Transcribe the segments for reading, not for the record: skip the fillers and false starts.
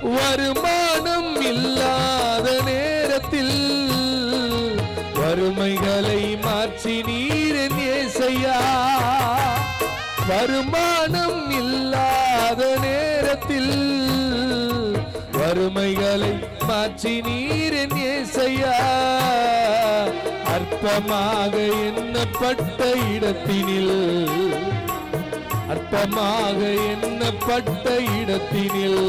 வருமானம் இல்லாத நேரத்தில் வறுமைகளை மாற்றி நீரின் ஏசையா. வருமானம் இல்லாத நேரத்தில் வறுமைகளை மாற்றி நீரின் ஏசையா. அற்பமாக எண்ணப்பட்ட இடத்தினில் அற்பமாக எண்ணப்பட்ட இடத்தினில்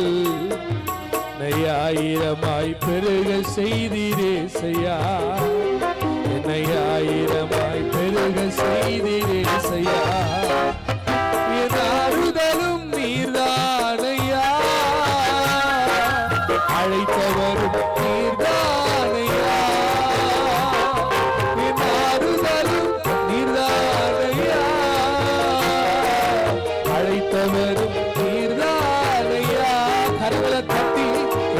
ஆயிரமாய் பெருக செய்தீரேசையா. என்னை ஆயிரமாய் பெருக செய்தீரேசையா. என் ஆறுதலும் நீர்தானையா, அழைத்தவரும் நீர்தானையா. என் ஆறுதலும் நீர்தானையா, அழைத்தவரும் நீர்தானையா. கரங்களை தட்டி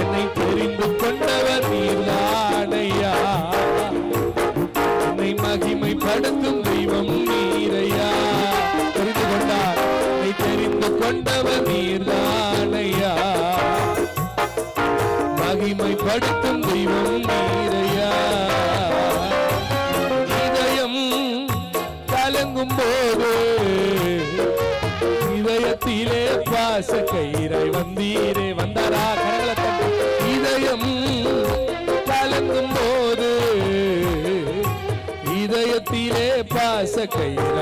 என்னை தெரிந்து கொண்டவர் நீர்தானையா. என்னை மகிமைப்படுத்தும் தெய்வம் நீரையா. தெரிந்து கொண்டார், என்னை தெரிந்து கொண்டவர் நீர்தானையா. மகிமைப்படுத்தும் தெய்வம் நீரையா. இதயம் கலங்கும் போது இதயத்திலே பாச கயிறை வந்தீரே. வந்தாரா? கரங்களை தட்டி. இதயம் கலங்கும் போது இதயத்திலே பாச கயிறை